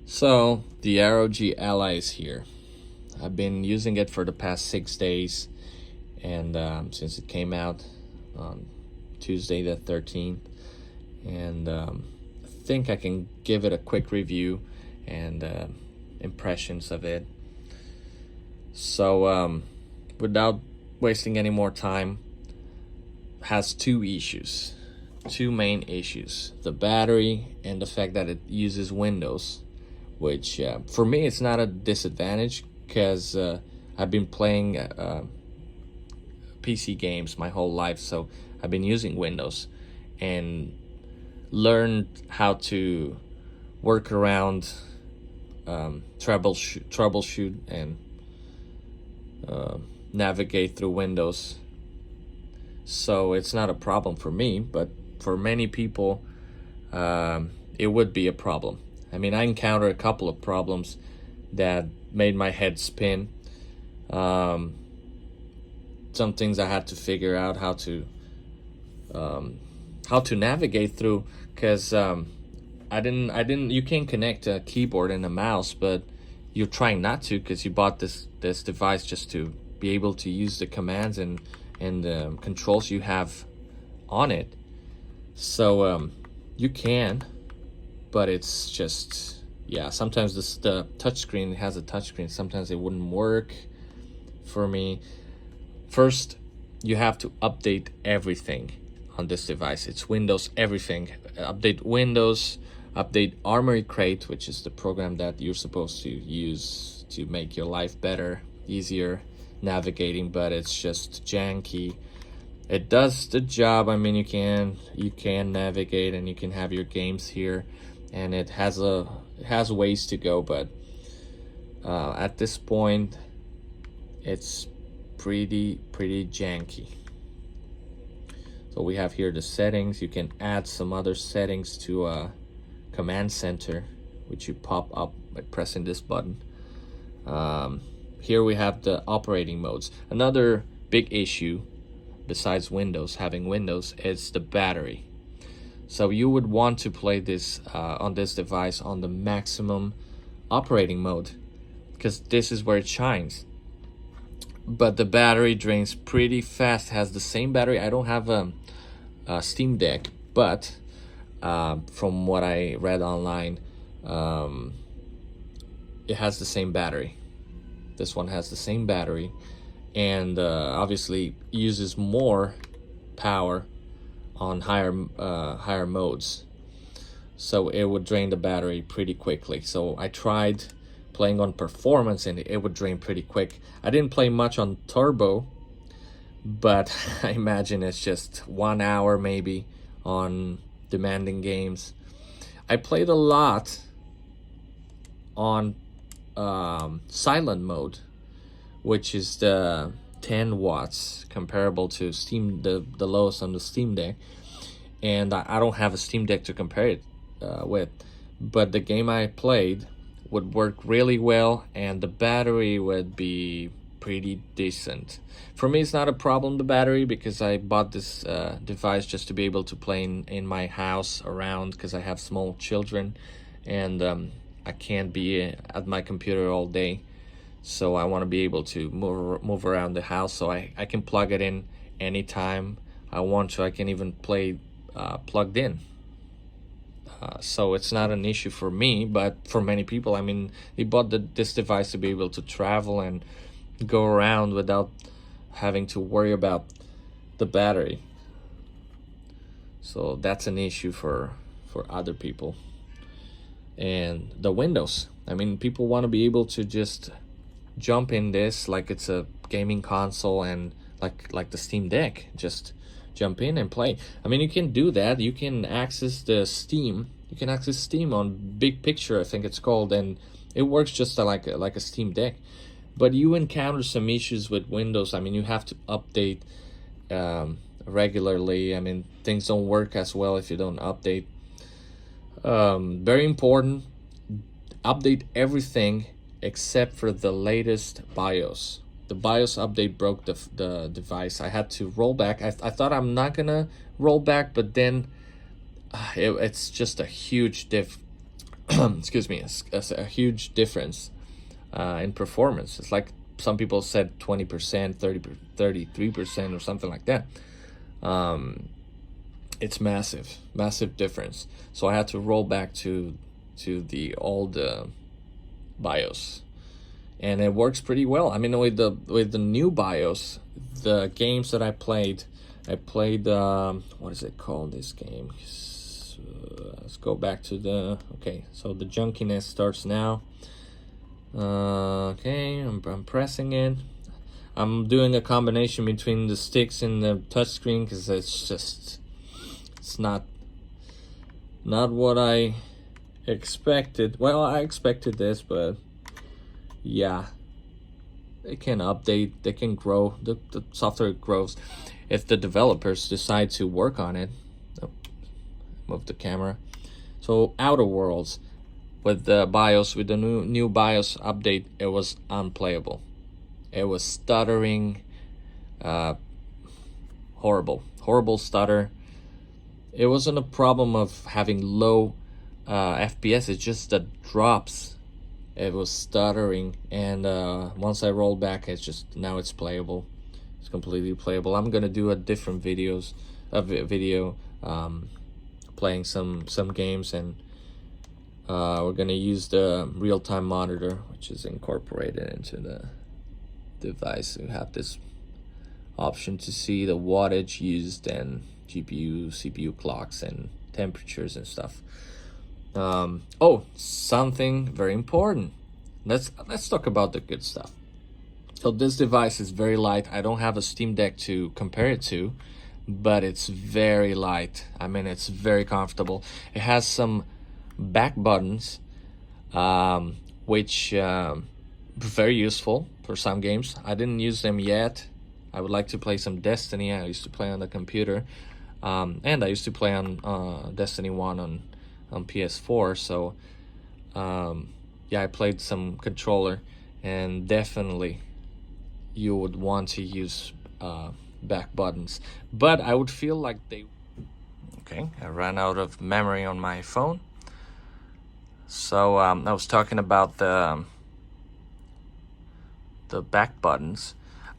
So the ROG Ally is here. I've been using it for the past 6 days, and since it came out on Tuesday the 13th, and I think I can give it a quick review and impressions of it. So without wasting any more time, has two main issues: the battery and the fact that it uses Windows, which for me it's not a disadvantage because I've been playing PC games my whole life, so I've been using Windows and learned how to work around, troubleshoot and navigate through Windows. So it's not a problem for me, but for many people it would be a problem. I mean, I encountered a couple of problems that made my head spin. Some things I had to figure out how to navigate through, because you can't connect a keyboard and a mouse, but you're trying not to because you bought this device just to be able to use the commands and the controls you have on it. So you can, but it's just, yeah, sometimes the touchscreen has a touchscreen. Sometimes it wouldn't work for me. First, you have to update everything on this device. It's Windows everything. Update Windows, update Armory Crate, which is the program that you're supposed to use to make your life better, easier navigating, but it's just janky. It does the job. I mean, you can navigate and you can have your games here, and it has ways to go, but at this point it's pretty janky. So we have here the settings. You can add some other settings to a command center, which you pop up by pressing this button. Here we have the operating modes. Another big issue besides having Windows is the battery. So you would want to play this on this device on the maximum operating mode, because this is where it shines. But the battery drains pretty fast. It has the same battery. I don't have a Steam Deck, but from what I read online, it has the same battery. This one has the same battery, and obviously uses more power on higher modes, so it would drain the battery pretty quickly. So I tried playing on performance and it would drain pretty quick. I didn't play much on turbo, but I imagine it's just 1 hour maybe on demanding games. I played a lot on silent mode, which is the 10 watts, comparable to the lowest on the Steam Deck, and I don't have a Steam Deck to compare it with, but the game I played would work really well and the battery would be pretty decent. For me, it's not a problem, the battery, because I bought this device just to be able to play in my house around, because I have small children and I can't be at my computer all day. So I want to be able to move around the house, so I can plug it in anytime I want to. I can even play plugged in. So it's not an issue for me, but for many people, I mean, they bought this device to be able to travel and go around without having to worry about the battery. So that's an issue for other people. And the Windows, I mean, people want to be able to just jump in this like it's a gaming console, and like the Steam Deck, just jump in and play. I mean, you can do that. You can access the Steam. You can access Steam on Big Picture, I think it's called, and it works just like a Steam Deck. But you encounter some issues with Windows. I mean, you have to update regularly. I mean, things don't work as well if you don't update. Very important, update everything except for the latest BIOS. The BIOS update broke the device. I had to roll back. I thought I'm not gonna roll back, but then it's just a huge excuse me, a huge difference in performance. It's like some people said 20%, 33% or something like that. It's massive difference. So I had to roll back to the old BIOS, and it works pretty well. I mean, with the new BIOS, the games that I played, what is it called, this game? Let's go back to the, okay, so the junkiness starts now. Okay, I'm pressing it. I'm doing a combination between the sticks and the touchscreen because it's not what I expected. Well, I expected this, but yeah, they can update, they can grow, the software grows if the developers decide to work on it. Oh, move the camera. So Outer Worlds, with the BIOS, with the new BIOS update, it was unplayable. It was stuttering, horrible stutter. It wasn't a problem of having low FPS, it's just the drops. It was stuttering, and once I rolled back, now it's playable. It's completely playable. I'm gonna do a different video playing some games, and we're gonna use the real-time monitor, which is incorporated into the device. We have this option to see the wattage used and GPU, CPU clocks and temperatures and stuff. Oh, something very important. Let's talk about the good stuff. So this device is very light. I don't have a Steam Deck to compare it to, but it's very light. I mean, it's very comfortable. It has some back buttons, which very useful for some games. I didn't use them yet. I would like to play some Destiny. I used to play on the computer, and I used to play on Destiny 1 on PS4. So yeah, I played some controller, and definitely you would want to use back buttons, but I would feel like they... Okay, I ran out of memory on my phone. So I was talking about the back buttons.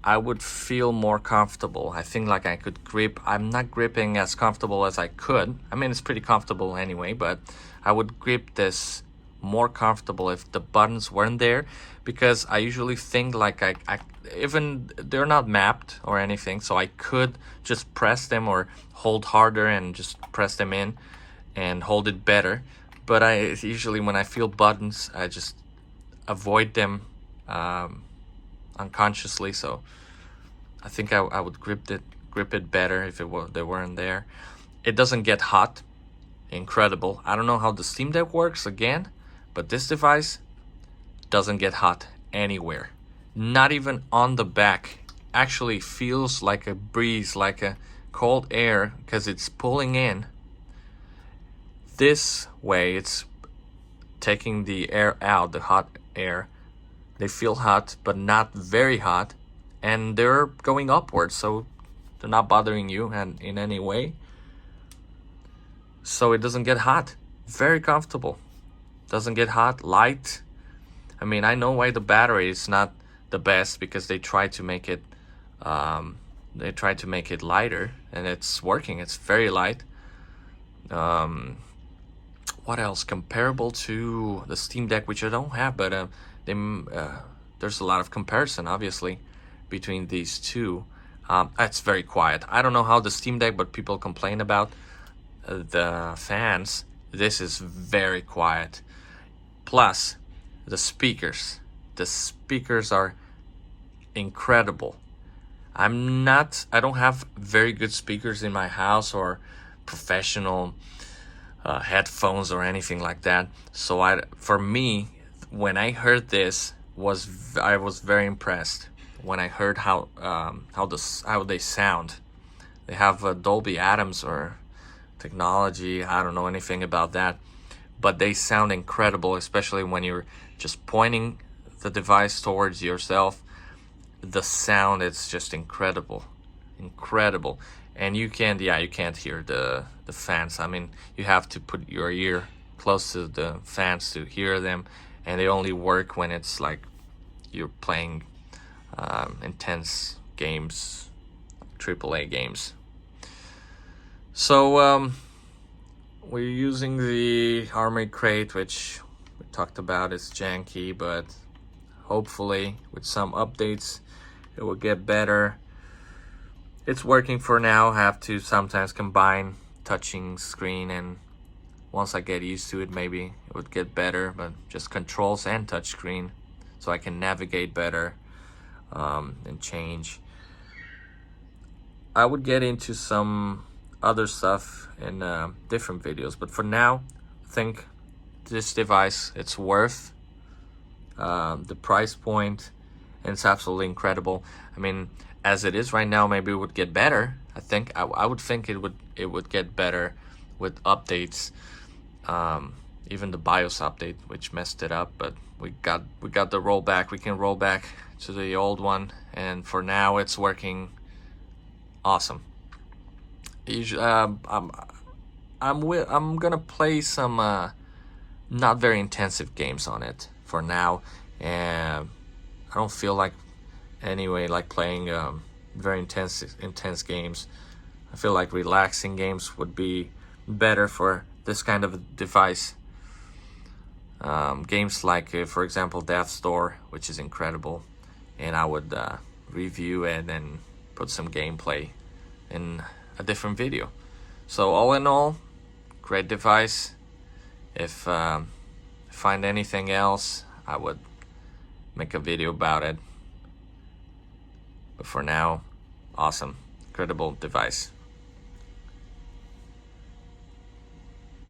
I would feel more comfortable. I think like I could grip. I'm not gripping as comfortable as I could. I mean, it's pretty comfortable anyway, but I would grip this more comfortable if the buttons weren't there, because I usually think like I even they're not mapped or anything, so I could just press them or hold harder and just press them in and hold it better. But I usually, when I feel buttons, I just avoid them unconsciously. So I think I would grip it better if they weren't there. It doesn't get hot. Incredible. I don't know how the Steam Deck works again, but this device doesn't get hot anywhere. Not even on the back. Actually feels like a breeze, like a cold air, because it's pulling in. This way, it's taking the air out, the hot air. They feel hot, but not very hot, and they're going upwards, so they're not bothering you and in any way. So it doesn't get hot. Very comfortable. Doesn't get hot, light. I mean, I know why the battery is not the best, because they try to make it lighter, and it's working. It's very light. What else comparable to the Steam Deck, which I don't have, but there's a lot of comparison, obviously, between these two. It's very quiet. I don't know how the Steam Deck, but people complain about the fans. This is very quiet. Plus, the speakers. The speakers are incredible. I don't have very good speakers in my house or professional headphones or anything like that. So for me, when I heard this, I was very impressed when I heard how they sound. They have Dolby Atmos or technology. I don't know anything about that, but they sound incredible, especially when you're just pointing the device towards yourself. The sound, it's just incredible. And you can't hear the fans. I mean, you have to put your ear close to the fans to hear them, and they only work when it's like you're playing intense games, AAA games. So we're using the armored crate, which we talked about is janky, but hopefully with some updates it will get better. It's working for now. I have to sometimes combine touching screen, and once I get used to it, maybe it would get better, but just controls and touch screen so I can navigate better and change. I would get into some other stuff in different videos, but for now I think this device, it's worth the price point, and it's absolutely incredible. I mean, as it is right now, maybe it would get better. I would think it would get better with updates, even the BIOS update, which messed it up, but we got the rollback. We can roll back to the old one, and for now it's working awesome. Usually, I'm gonna play some not very intensive games on it for now, and I don't feel like playing very intense games. I feel like relaxing games would be better for this kind of a device. Games like, for example, Death's Door, which is incredible, and I would review it and put some gameplay in a different video. So all in all, great device. If I find anything else, I would make a video about it. But for now, awesome, incredible device.